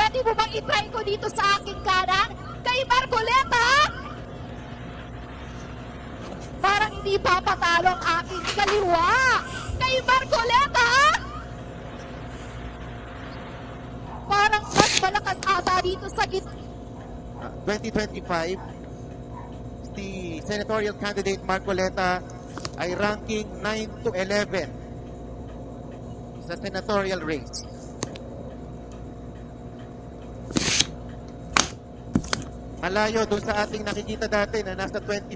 Pwede mo bang itry ko dito sa aking kanan? Kay Marcoleta? Parang hindi papatalo ang aking kaliwa. Kay Marcoleta? Parang mas malakas ata dito sa gitna. 2025, si senatorial candidate Marcoleta ay ranking 9 to 11 sa senatorial race. Malayo doon sa ating nakikita dati na nasa 25.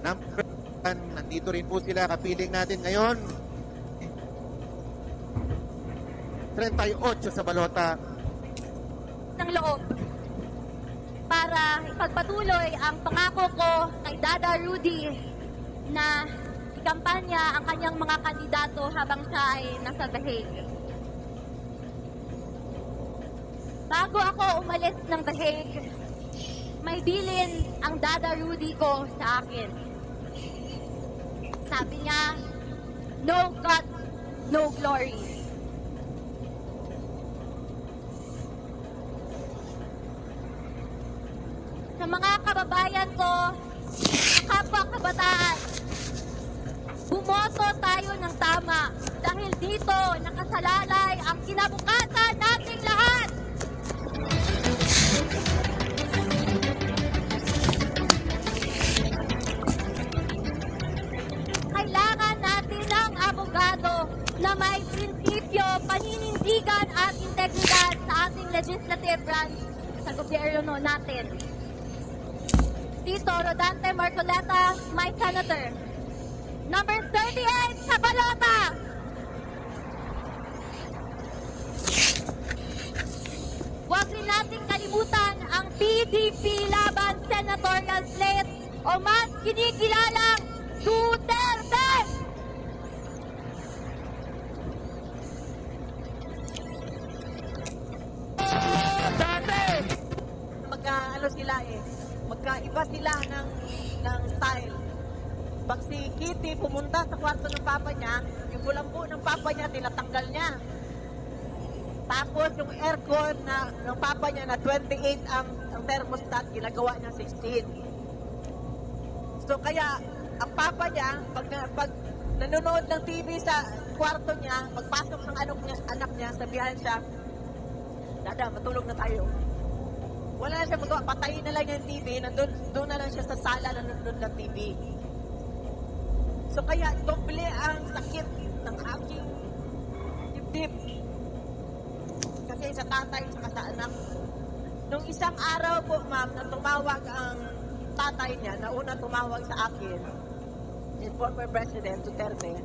Number 1, nandito rin po sila, kapiling natin ngayon. 38 sa balota. Ng loob para ipagpatuloy ang pangako ko kay Dada Rudy na ikampanya ang kanyang mga kandidato habang siya ay nasa The Hague. Bago ako umalis ng The Hague, may bilin ang Dada Rudy ko sa akin. Sabi niya, no guts, no glory. Sa mga kababayan ko, kapwa kabataan, bumoto tayo ng tama dahil dito nakasalalay ang kinabukasan nating lahat. Kailangan natin ng abogado na may prinsipyo, paninindigan at integridad sa ating legislative branch sa gobyerno natin. Tito Rodante Marcoleta, my senator. Number 38 sa balota. Huwag rin nating kalimutan ang PDP laban senatorial slate o mas kinikilalang Duterte. Ano sila magkaiba sila ng style. Pag si Kitty pumunta sa kwarto ng papa niya, yung bulambo ng papa niya, tinatanggal niya. Tapos yung aircon ng papa niya na 28 ang thermostat, ginagawa niya 16. So kaya, ang papa niya, pag nanonood ng TV sa kwarto niya, pagpasok ng anak niya, sabihan siya, Dada, matulog na tayo. Wala na siya magawa, patayin na lang yung TV, doon na lang siya sa sala na nanonood ng TV. So kaya, doble ang sakit ng aking dibdib. Kasi sa tatay, saka sa anak. Nung isang araw po, ma'am, na tumawag ang tatay niya, na una tumawag sa akin, si former President Duterte,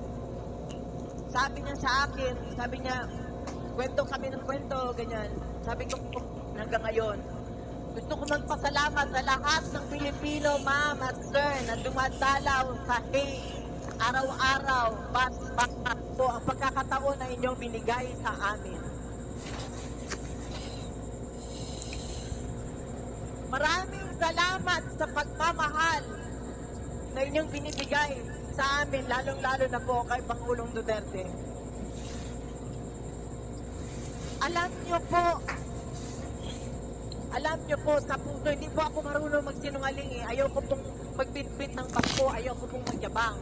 sabi niya sa akin, sabi niya, kwento kami ng kwento, ganyan. Sabi ko, hanggang ngayon, gusto ko magpasalamat sa lahat ng Pilipino, ma'am at sir, na dumadalaw sa Hague araw-araw, bakit po ang pagkakataon na inyong binigay sa amin. Maraming salamat sa pagmamahal na inyong binibigay sa amin, lalong-lalo na po kay Pangulong Duterte. Alam niyo po, sa puso, hindi po ako marunong magsinungaling Ayoko pong magbitbit ng bangko, ayoko pong magyabang.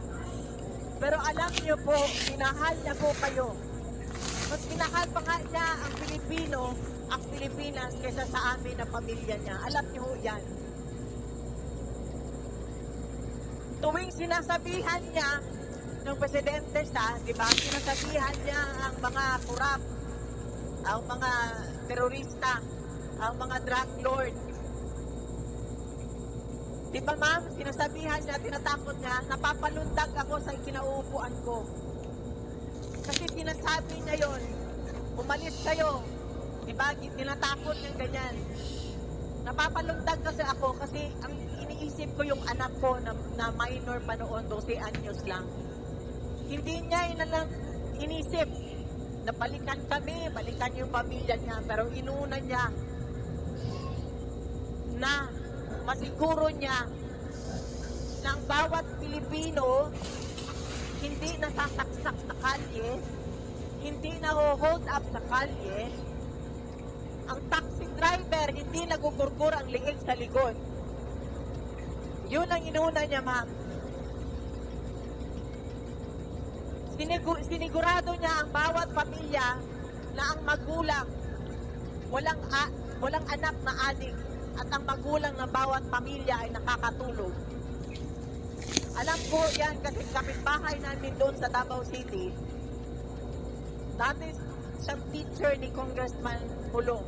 Pero alam niyo po, minahal niya po kayo. Mas minahal pa nga niya ang Pilipino, ang Pilipinas, kaysa sa amin na pamilya niya. Alam niyo ho yan. Tuwing sinasabihan niya, nung presidente siya, di ba, sinasabihan niya ang mga kurap, ang mga terorista, ang mga drug lord. Di ba ma'am, sinasabihan niya, tinatakot niya, napapalundag ako sa kinauupuan ko. Kasi sinasabi niya yon, umalis kayo. Di ba, tinatakot niya ganyan. Napapalundag kasi ako kasi ang iniisip ko yung anak ko na minor pa noon, 12 anyos lang. Hindi niya inisip na balikan kami, balikan yung pamilya niya, pero inuna niya na masiguro niya na ang bawat Pilipino hindi nasasaksak sa kalye, hindi na hold up sa kalye, ang taxi driver hindi nagugurgur ang liig sa likod. Yun ang inuna niya, ma'am. Sinigurado niya ang bawat pamilya na ang magulang walang anak na adik at ang magulang ng bawat pamilya ay nakakatulog. Alam ko yan kasi kapitbahay namin doon sa Davao City. Dati siyang teacher ni Congressman Pulong.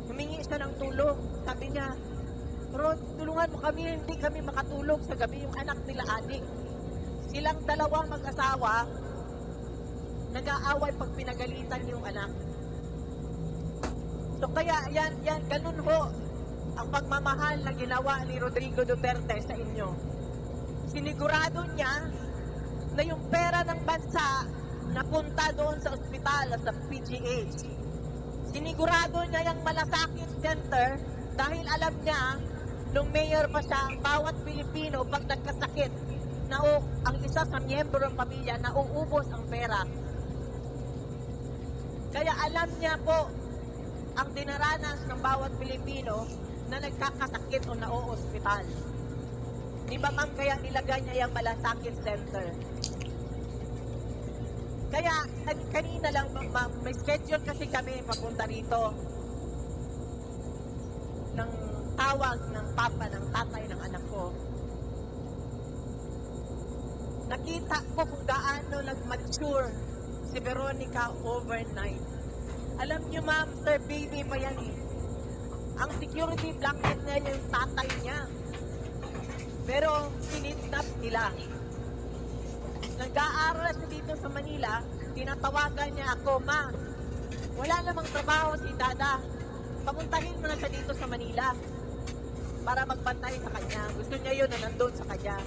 Humingi siya ng tulong. Sabi niya, Rod, tulungan mo kami, hindi kami makatulog sa gabi yung anak nila adik. Silang dalawang mag-asawa, nag-aaway pag pinagalitan yung anak. So kaya yan, ganun ho ang pagmamahal na ginawa ni Rodrigo Duterte sa inyo. Sinigurado niya na yung pera ng bansa napunta doon sa ospital at sa PGH. Sinigurado niya yung Malasakit Center dahil alam niya nung mayor pa siya, ang bawat Pilipino pag nagkasakit na ang isa sa miyembro ng pamilya na uubos ang pera. Kaya alam niya po ang dinaranas ng bawat Pilipino na nagkakasakit o na-o-ospital. Di ba ma'am kaya nilagay niya yung Malasakit Center? Kaya kanina lang ma'am, may schedule kasi kami papunta rito ng tawag ng papa ng tatay ng anak ko. Nakita ko kung gaano nag-mature si Veronica overnight. Alam niyo ma'am, sir, baby pa yan eh. Ang security blanket na yung tatay niya. Pero sinidnap nila. Nag-aaral siya dito sa Manila, tinatawagan niya ako, ma, wala namang trabaho si Dada. Pamuntahin mo na siya dito sa Manila para magbantay sa kanya. Gusto niya yun na nandun sa kanya.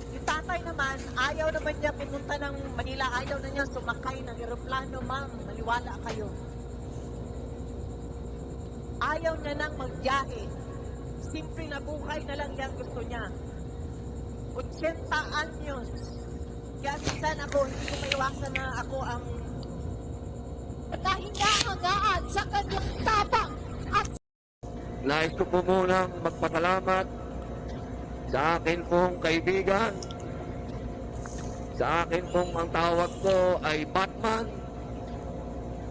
Yung tatay naman, ayaw naman niya pumunta ng Manila. Ayaw na niya sumakay ng eroplano, ma'am. Maniwala kayo. Ayaw niya nang magbiyahe. Simple na buhay na lang yan gusto niya. 80 anyos. Kaya minsan ako, hindi ko maiwasan na ako ang Kahinga-hangaan sa kanyang tapang at Nais ko po munang magpasalamat sa akin pong kaibigan. Sa akin pong ang tawag ko ay Batman.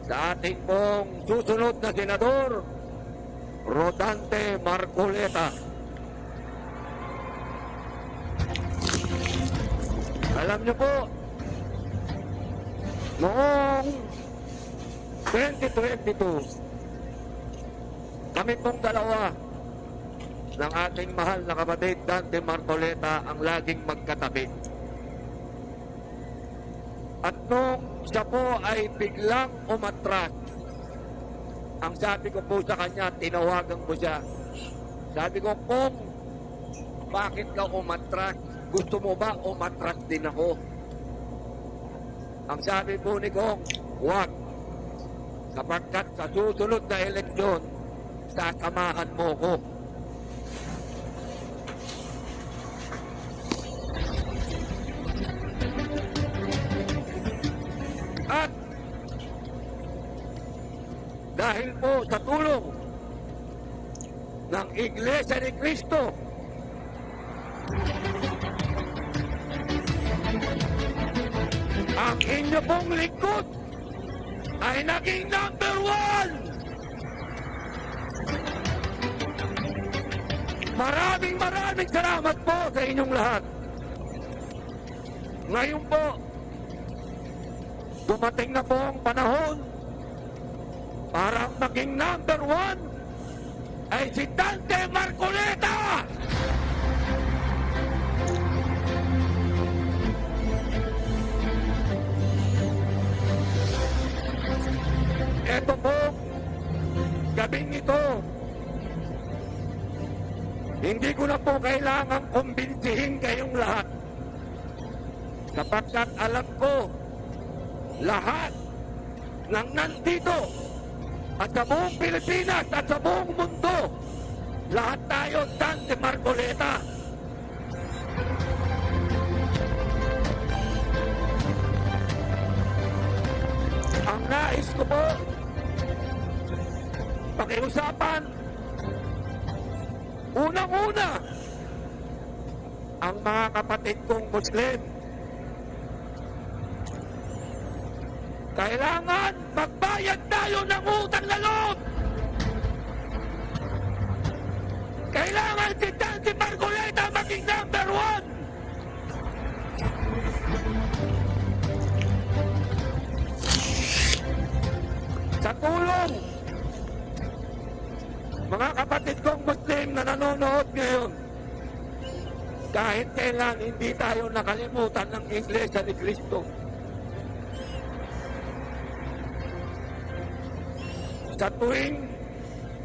Sa ating pong susunod na senador, Rodante Marcoleta. Alam niyo po, noong 2022, kami pong dalawa ng ating mahal na kapatid Dante Marcoleta ang laging magkatabi. At nung siya po ay biglang umatras, ang sabi ko po sa kanya, tinawagan ko siya. Sabi ko, kung bakit ka umatras? Gusto mo ba umatras din ako? Ang sabi po ni Kong, huwag. Sapagkat sa susunod na eleksyon, sasamahan mo ko. At dahil po sa tulong ng Iglesia ni Cristo, ang inyo pong lingkod ay naging number 1! Maraming salamat po sa inyong lahat. Ngayon po, dumating na po ang panahon para maging number 1 ay si Dante Marcoleta! Ito po, gabing ito, hindi ko na po kailangang kumbinsihin kayong lahat. Sapagkat alam ko, lahat ng nandito at sa buong Pilipinas at sa buong mundo, lahat tayo Dante Marcoleta. Ang nais ko po, pakiusapan. Unang-una, ang mga kapatid kong Muslim. Kailangan magbayad tayo ng utang na loob. Kailangan si Dante Marcoleta maging number 1. Sa tulong, mga kapatid kong Muslim na nanonood ngayon, kahit kailan hindi tayo nakalimutan ng Iglesia ni Cristo. Sa tuwing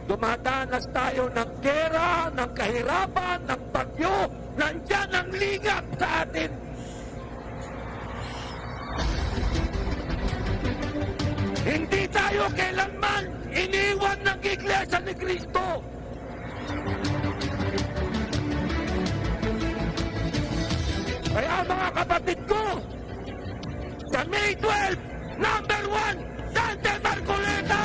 dumadanas tayo ng gera, ng kahirapan, ng bagyo, nandyan ang lingap sa atin. Hindi tayo kailanman iniwan ng Iglesia ni Cristo. Kaya mga kapatid ko, sa May 12, number 1, Dante Marcoleta!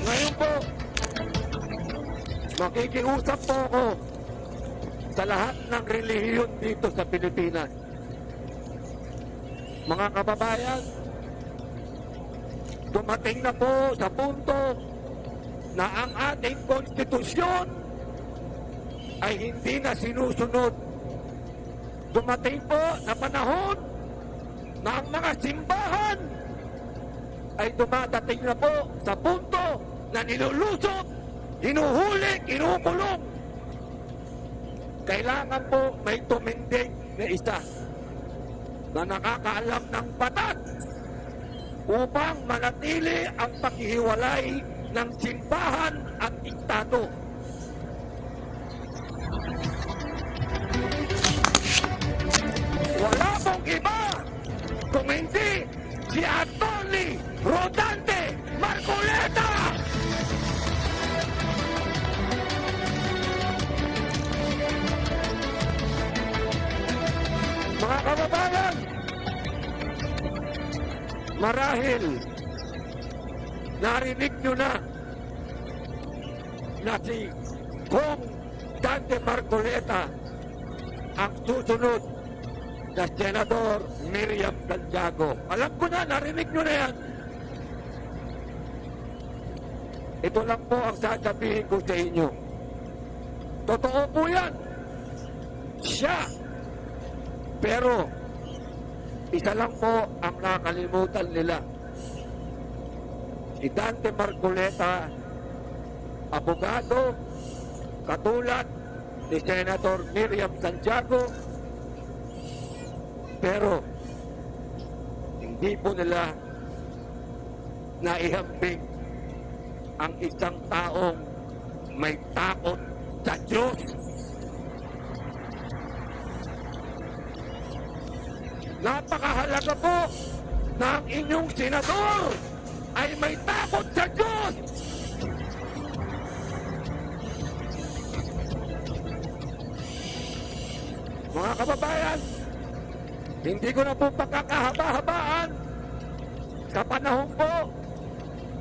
Ngayon po, makikiusap po ako sa lahat ng relihiyon dito sa Pilipinas. Mga kababayan, dumating na po sa punto na ang ating konstitusyon ay hindi na sinusunod. Dumating po na panahon na ang mga simbahan ay dumadating na po sa punto na nilulusot, hinuhuli, kinukulong. Kailangan po may tumindig na isa na nakakaalam ng batas upang manatili ang paghihiwalay ng simbahan at Estado. Wala pong iba kung hindi si Atty. Rodante Marcoleta! Mga kababayan, marahil narinig nyo na si Kong Dante Marcoleta ang susunod na Senador Miriam Santiago. Alam ko na, narinig nyo na yan. Ito lang po ang sasabihin ko sa inyo. Totoo po yan. Siya. Pero, isa lang po ang nakalimutan nila. Si Dante Marcoleta, abogado, katulad ni Senator Miriam Santiago, pero hindi po nila naihambing ang isang taong may takot sa Diyos. Napakahalaga po na ang inyong senador ay may takot sa Diyos. Mga kababayan, hindi ko na po pagkakahaba-habaan sa panahon po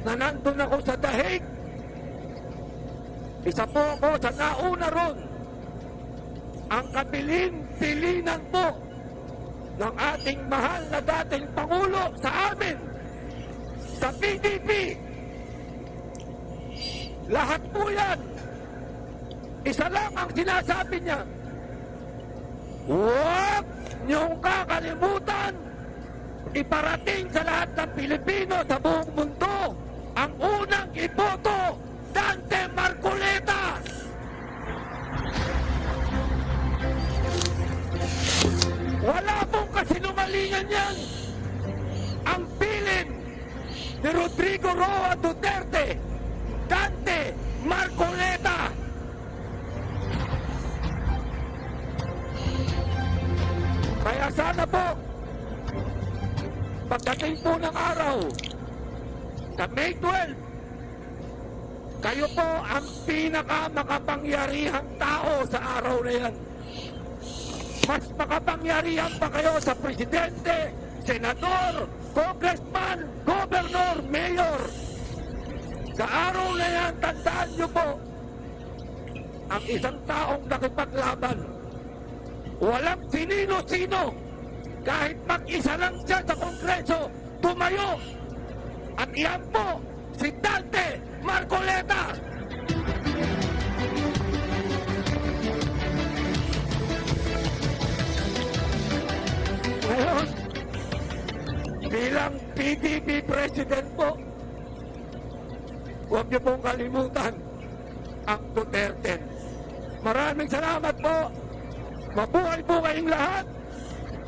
na nandun ako sa dahig. Isa po ako sa nauna ron. Ang kabilin-pilinan po ng ating mahal na dating Pangulo sa amin, sa PDP. Lahat po yan. Isa lang ang sinasabi niya. Huwag niyong kakalimutan iparating sa lahat ng Pilipino sa buong mundo ang unang iboto, Dante Marcoleta. Wala pong kasinungalingan yan. Ang bilin ni Rodrigo Roa Duterte, Dante Marcoleta. Kaya sana po, pagdating po ng araw, sa May 12, Kayo po ang pinakamakapangyarihang tao sa araw na yan. Mas makapangyarihan pa kayo sa presidente, senador, congressman, governor, mayor. Sa araw na yan, tandaan nyo po, ang isang taong nakipaglaban, walang sinino-sino, kahit mag-isa lang siya sa Kongreso, tumayo. At iyan po, si Dante Marcoleta. Ngayon, bilang PDP President po, huwag niyo pong kalimutan ang Duterte. Maraming salamat po. Mabuhay po kayong lahat.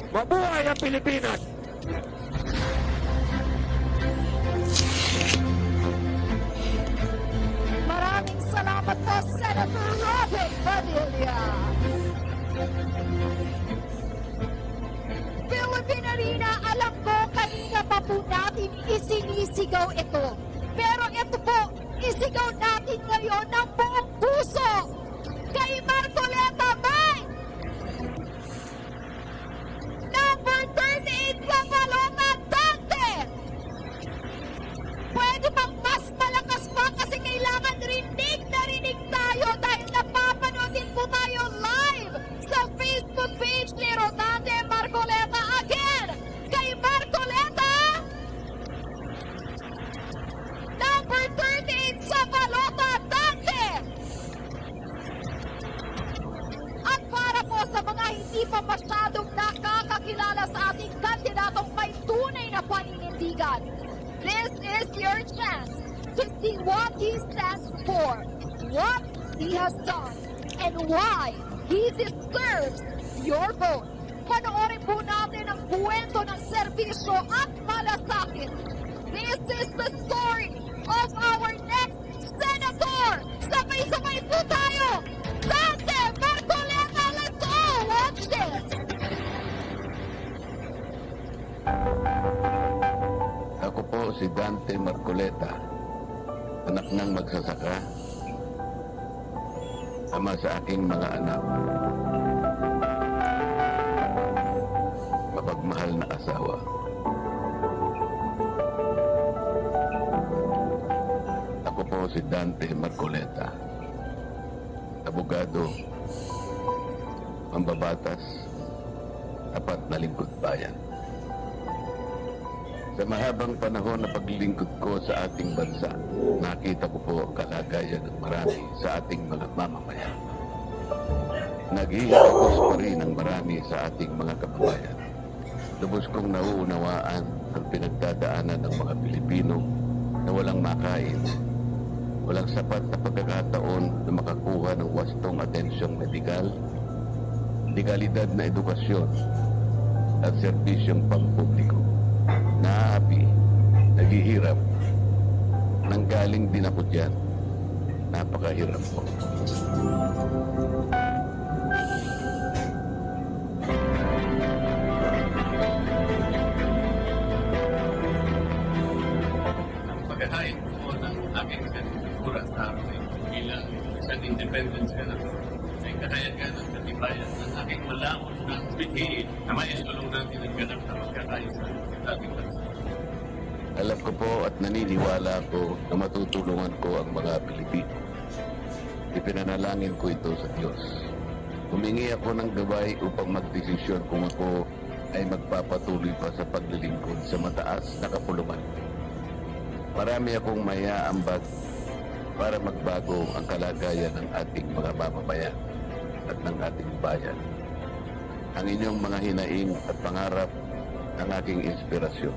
Mabuhay ang Pilipinas. Maraming salamat po, Senator Robin Padilla. Philippine Arena, alam ko kanina pa po natin isinisigaw ito. Pero ito po, isigaw natin ngayon ng buong puso. Kay Marcoleta Bay! Number 38 sa Balota Dante! Pwede bang mas malakas pa kasi kailangan rinig na rinig tayo dahil napapanood din po tayo live sa Facebook page ni Rodante Marcoleta. Again, kay Marcoleta! Number 38 sa Balota Dante! At para po sa mga hindi pa masyadong nakakakilala sa ating kandidatong may tunay na paninindigan, this is your chance to see what he stands for, what he has done, and why he deserves your vote. Panoorin po natin ang kwento ng serbisyo at malasakit. This is the story of our next senator. Sabay-sabay po tayo. Dante Marcoleta, let's all watch this. Ako po si Dante Marcoleta, anak ng magsasaka, ama sa aking mga anak, mapagmahal na asawa. Ako po si Dante Marcoleta, abogado, mambabatas, tapat na lingkod bayan. Sa mahabang panahon na paglilingkod ko sa ating bansa, nakita ko po ang kalagayan ng marami sa ating mga mamamayan. Naghihirapos pa rin ang marami sa ating mga kababayan. Lubos kong nauunawaan ang pinagdadaanan ng mga Pilipino na walang makain, walang sapat na pagkakataon na makakuha ng wastong atensyong medikal, legalidad na edukasyon at serbisyong pampubliko. Naapi, naghihirap, nanggaling din ako dyan. Napakahirap po. Ang paghahain ko ng aking kandidatura sa akin bilang isang independent senator ay kahayag nga ng katibayan ng aking malawak na bithiin na maisulong natin ang ganap na magkakaisa sa ating bansa. Alam ko po at naniniwala ko na matutulungan ko ang mga Pilipino. Ipinanalangin ko ito sa Diyos. Humingi ako ng gabay upang magdesisyon kung ako ay magpapatuloy pa sa paglilingkod sa mataas na kapulungan. Marami akong maiaambag para magbago ang kalagayan ng ating mga mamamayan at ng ating bayan. Ang inyong mga hinaing at pangarap ang aking inspirasyon.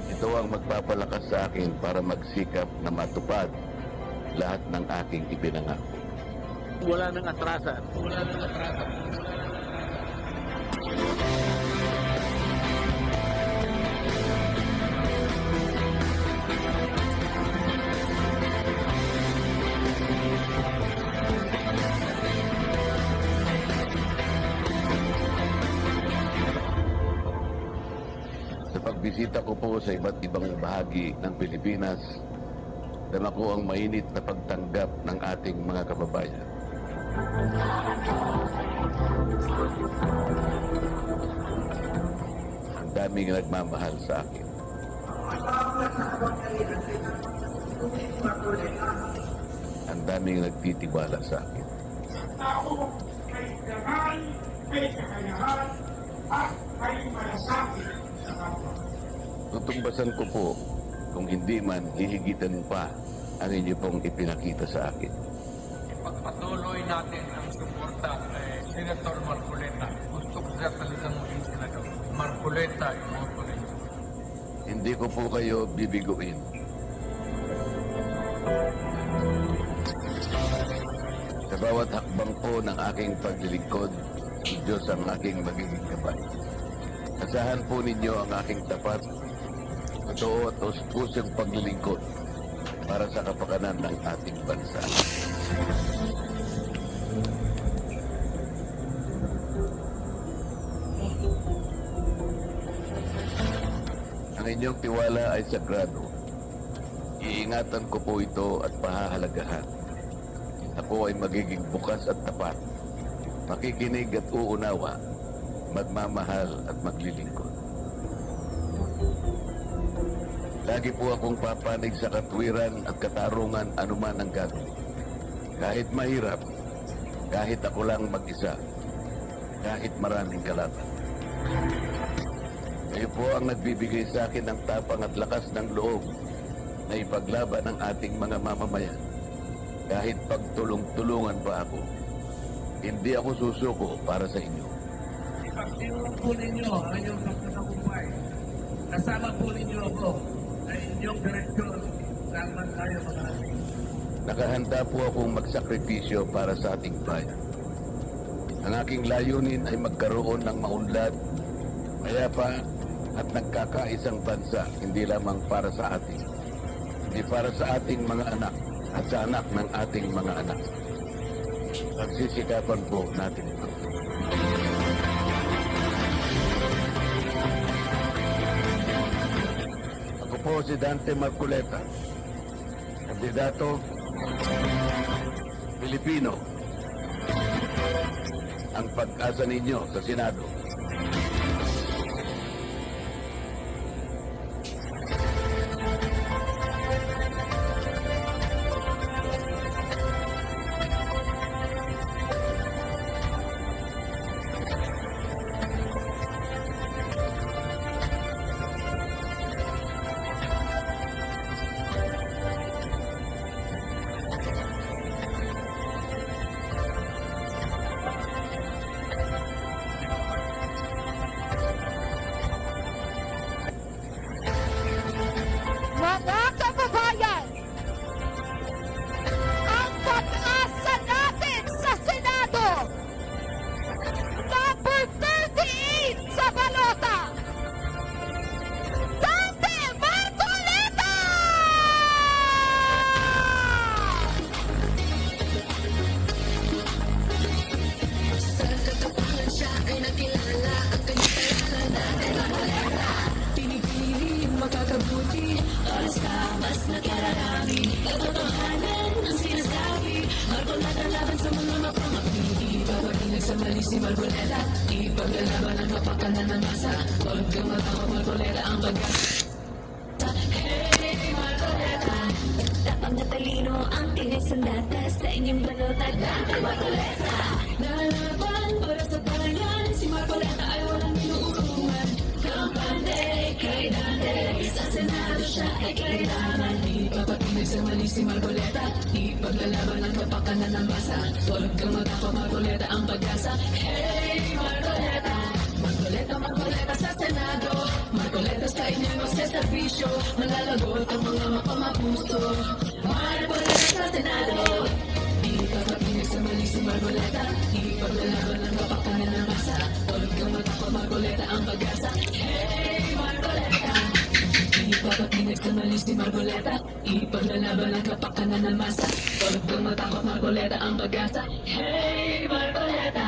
Ito ang magpapalakas sa akin para magsikap na matupad lahat ng aking ipinangako. Wala nang atrasan. Wala nang atrasan. Sa pagbisita ko po sa iba't ibang bahagi ng Pilipinas, dala ko ang mainit na pagtanggap ng ating mga kababayan. Ang daming nagmamahal sa akin. Ang daming nagtitiwala sa akin. Tao ay danay, may kakayahan, at may malasakit sa kapwa. Tutumbasan ko po kung hindi man hihigitan pa ang inyo pong ipinakita sa akin. Pagpatuloy natin ang suporta kay Senator Marcoleta. Gusto ko siya talagang maging senador. Marcoleta, imoto rin. Hindi ko po kayo bibiguin. Sa bawat hakbang po ng aking paglilingkod, si Diyos ang aking magiging gabay. Asahan po ninyo ang aking tapat, totoo at pusong paglilingkod para sa kapakanan ng ating bansa. Ang inyong tiwala ay sagrado. Iingatan ko po ito at pahahalagahan. Ako ay magiging bukas at tapat, makikinig at uunawa, magmamahal at maglilingkod. Lagi po akong papanig sa katwiran at katarungan anuman ang gagawin. Kahit mahirap, kahit ako lang mag-isa, kahit maraming kalaban. Kayo po ang nagbibigay sa akin ng tapang at lakas ng loob na ipaglaban ang ating mga mamamayan. Kahit pagtulong-tulungan pa ako, hindi ako susuko para sa inyo. Ipagdiwang po ninyo ang inyong pagkakakumpay. Kasama po ninyo ako sa inyong direksyon saan man tayo makarating. Nakahanda po akong magsakripisyo para sa ating bayan. Ang aking layunin ay magkaroon ng maunlad, mayapa at nagkakaisang bansa, hindi lamang para sa atin, hindi para sa ating mga anak at sa anak ng ating mga anak. Pagsisikapan po natin ito. Ako po si Dante Marcoleta, kandidato Pilipino. Ang pag-asa ninyo sa Senado. Mga kababayan, ang pag-asa natin sa Senado, number 38 sa balota, Dante Marcoleta! Tapang na talino ang tingay sandata sa inyong balota. Dante Marcoleta, nalaban para sa bayan. Si Marcoleta ay walang inuurungan. Kampante kay Dante, sa Senado siya ay kailangan. Ipapatunay sa mali si Marcoleta, ipaglalaban ang kapakanan ng masa. Huwag kang matapang Marcoleta ang pag-asa. Hey Marcoleta, Marcoleta, Marcoleta sa Senado. Marcoleta sa inyong magseservisyo, malalagot ang mga mapamapuso. Marcoleta sa Senado, ipapatunay sa mali si Marcoleta, ipaglalaban ang kapakanan ng masa. Huwag kang matapang Marcoleta ang pag-asa. Hey Marcoleta, ipapatunay sa mali si Marcoleta, ipaglalaban ang kapakanan ng masa. Huwag kang matapang Marcoleta ang pag-asa. Hey Marcoleta.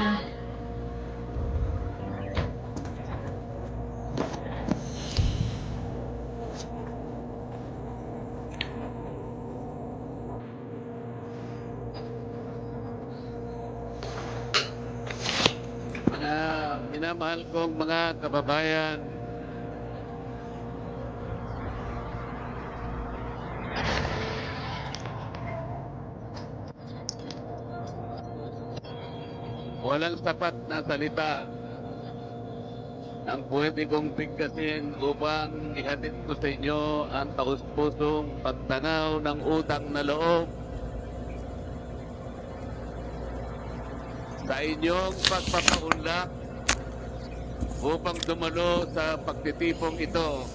Minamahal kong mga kababayan, walang sapat na salita ang pwede kong bigkasin upang ihatid ko sa inyo ang taus-pusong pagtanaw ng utang na loob sa inyong pagpapaunlak upang dumalo sa pagtitipong ito.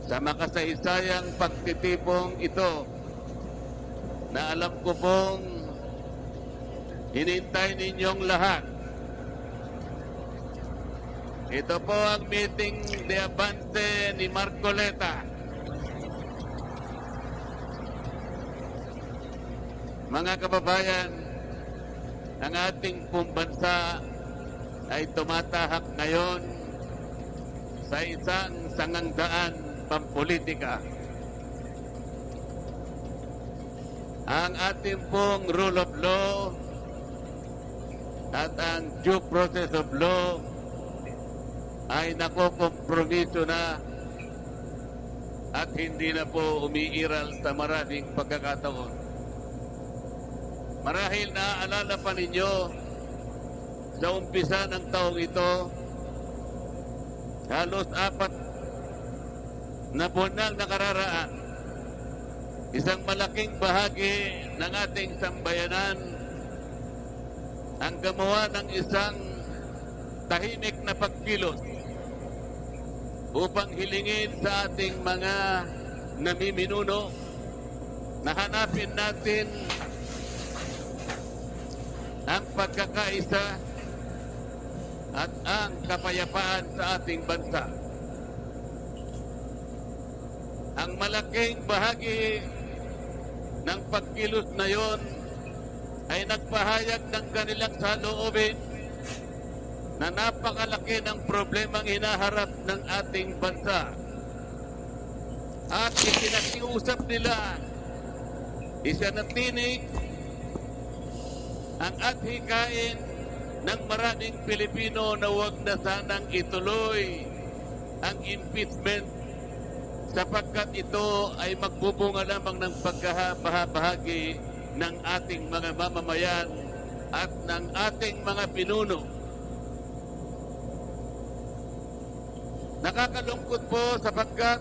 Sa makasaysayang pagtitipong ito na alam ko pong hinintay ninyong lahat. Ito po ang meeting de Abante ni Marcoleta. Mga kababayan, ang ating pong bansa ay tumatahak ngayon sa isang sangangdaan pampolitika. Ang ating pong rule of law at ang due process of law ay nakokompromiso na at hindi na po umiiral sa maraming pagkakataon. Marahil naaalala pa ninyo sa umpisa ng taong ito, halos 4 na buwan nang nakararaan, isang malaking bahagi ng ating sambayanan ang gumawa ng isang tahimik na pagkilos upang hilingin sa ating mga namiminuno na hanapin natin ang pagkakaisa at ang kapayapaan sa ating bansa. Ang malaking bahagi ng pagkilos na yon ay nagpahayag ng kanilang saloobin na napakalaki ng problemang hinaharap ng ating bansa. At ipinakiusap nila, isanatinig ang adhikain ng maraming Pilipino na huwag na sanang ituloy ang impeachment sapagkat ito ay magbubunga lamang ng pagkabahagi ng ating mga mamamayan at ng ating mga pinuno. Nakakalungkot po sapagkat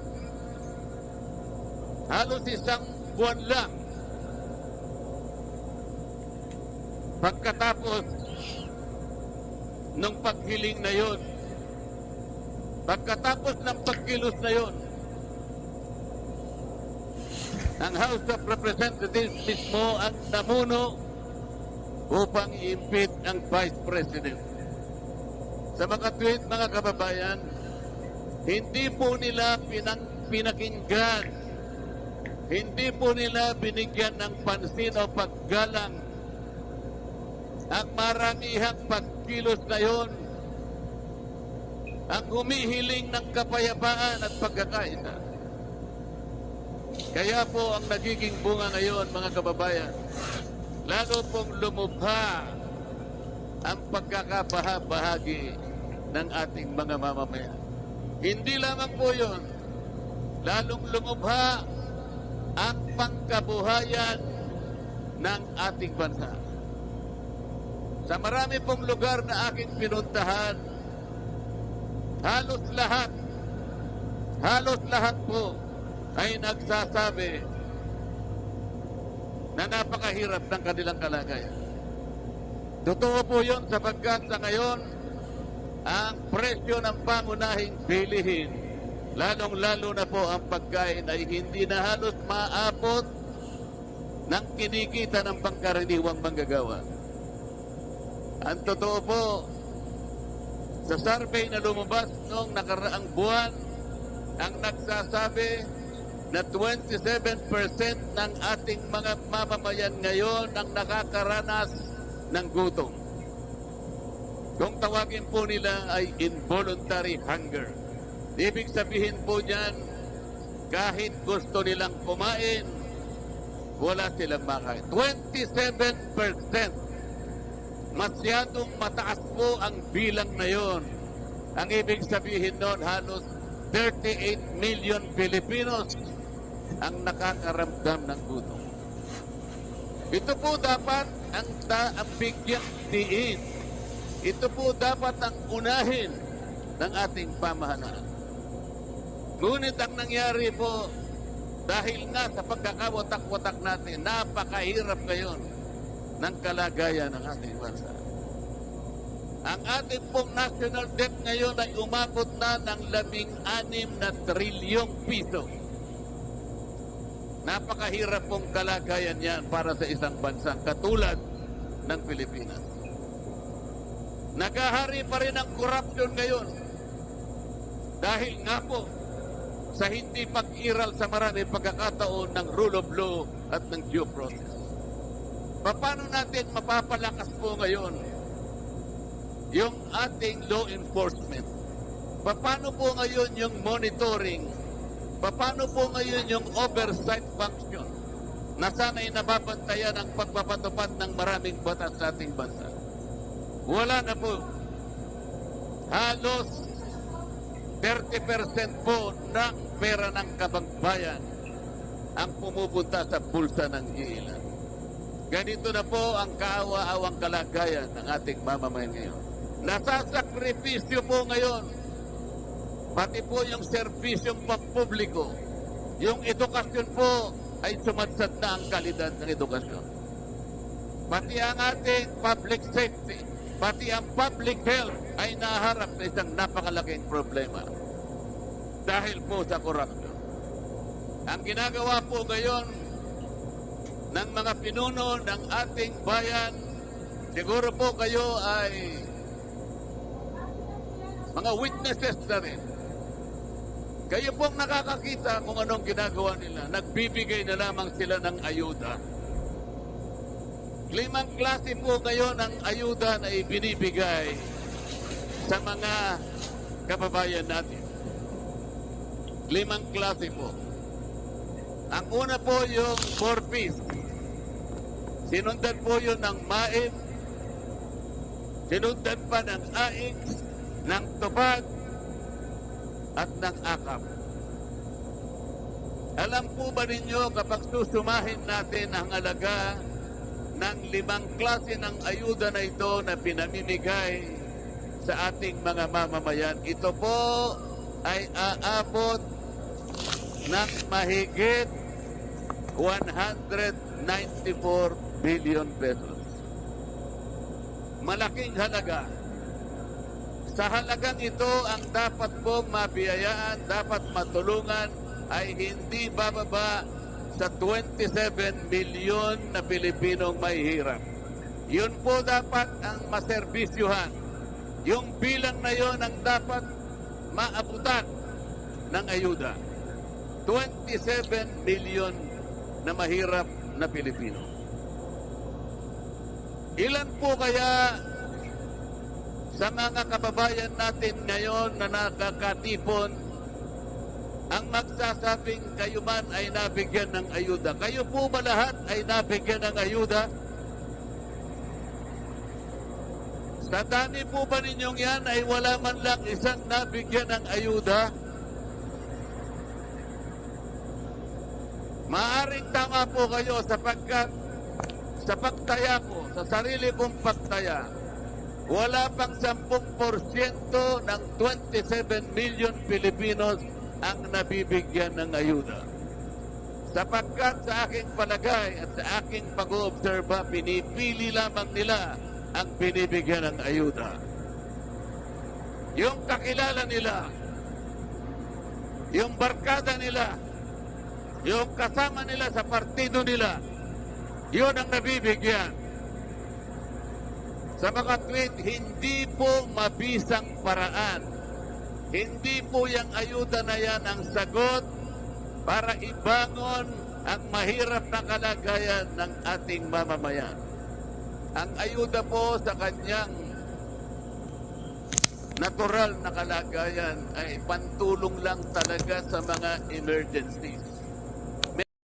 halos 1 buwan lang pagkatapos ng paghiling na yon, pagkatapos ng pagkilos na yon, ang House of Representatives mismo ang namuno upang i-impeach ang Vice President. Sa mga tweet, mga kababayan, hindi po nila pinakinggan, hindi po nila binigyan ng pansin o paggalang ang maramihang pagkilos na yon, ang humihiling ng kapayapaan at pagkakaisa. Kaya po ang nagiging bunga ngayon, mga kababayan, lalo pong lumubha ang pagkakabahagi ng ating mga mamamayan. Hindi lamang po yun, lalong lumubha ang pangkabuhayan ng ating bansa. Sa marami pong lugar na aking pinuntahan, halos lahat po ay nagsasabi na napakahirap ng kanilang kalagayan. Totoo po yun sapagkat sa ngayon, ang presyo ng pangunahing bilihin, lalong-lalo na po ang pagkain ay hindi na halos maabot ng kinikita ng pangkaraniwang manggagawa. Ang totoo po, sa survey na lumabas noong nakaraang buwan, ang nagsasabi na 27% ng ating mga mamamayan ngayon ang nakakaranas ng gutom. Kung tawagin po nila ay involuntary hunger. Ibig sabihin po niyan, kahit gusto nilang kumain, wala silang makain. 27% Masyadong mataas po ang bilang na yon. Ang ibig sabihin nun, halos 38 million Filipinos ang nakakaramdam ng gutom. Ito po dapat ang bigyang diin. Ito po dapat ang unahin ng ating pamahalaan. Ngunit ang nangyari po, dahil nga sa pagkakawatak-watak natin, napakahirap ngayon ng kalagayan ng ating bansa. Ang ating pong national debt ngayon ay umabot na ng 16 na trilyong piso. Napakahirap pong kalagayan yan para sa isang bansang katulad ng Pilipinas. Nagahari pa rin ang korupsyon ngayon. Dahil nga po sa hindi pag-iral sa maraming pagkakataon ng rule of law at ng due process. Paano natin mapapalakas po ngayon yung ating law enforcement? Paano po ngayon yung monitoring? Paano po ngayon yung oversight function na sana'y nababantayan ang pagpapatupad ng maraming batas sa ating bansa? Wala na po. Halos 30% po ng pera ng kabangbayan ang pumupunta sa bulsa ng iilan. Ganito na po ang kaawa-awang kalagayan ng ating mamamayan ngayon. Nasasakripisyo po ngayon, pati po yung serbisyong pampubliko, yung edukasyon po ay sumadsad na ang kalidad ng edukasyon. Pati ang ating public safety, pati ang public health ay naharap sa isang napakalaking problema dahil po sa korupsyon. Ang ginagawa po ngayon ng mga pinuno ng ating bayan, siguro po kayo ay mga witnesses na rin. Kayo pong nakakakita kung anong ginagawa nila. Nagbibigay na lamang sila ng ayuda. 5 klase po ngayon ang ayuda na ibinibigay sa mga kababayan natin. 5 klase po. Ang una po yung 4Ps. Sinundan po yun ng MAIP. Sinundan pa ng AIX, ng TUPAD, at ng AKAP. Alam po ba ninyo kapag susumahin natin ang halaga ng 5 klase ng ayuda na ito na pinamimigay sa ating mga mamamayan, ito po ay aabot ng mahigit 194 billion pesos. Malaking halaga. Sa halagang ito, ang dapat pong mabiyayaan, dapat matulungan ay hindi bababa sa 27 milyon na Pilipinong may hirap. Yun po dapat ang maserbisyuhan. Yung bilang na yon ang dapat maabutan ng ayuda. 27 milyon na mahirap na Pilipino. Ilan po kaya sa mga kababayan natin ngayon na nakakatipon ang magsasabing kayo man ay nabigyan ng ayuda? Kayo po ba lahat ay nabigyan ng ayuda? Sa dami po ba ninyong yan ay wala man lang isang nabigyan ng ayuda? Maaring tama po kayo sapagkat sa pagtaya ko, sa sarili kong pagtaya, wala pang 10% ng 27 million Filipinos ang nabibigyan ng ayuda. Sapagkat sa aking palagay at sa aking pag-oobserba, pinipili lamang nila ang binibigyan ng ayuda. Yung kakilala nila, yung barkada nila, yung kasama nila sa partido nila, yun ang nabibigyan. Sa mga tweet, hindi po mabisang paraan. Hindi po yung ayuda na yan ang sagot para ibangon ang mahirap na kalagayan ng ating mamamayan. Ang ayuda po sa kanyang natural na kalagayan ay pantulong lang talaga sa mga emergencies.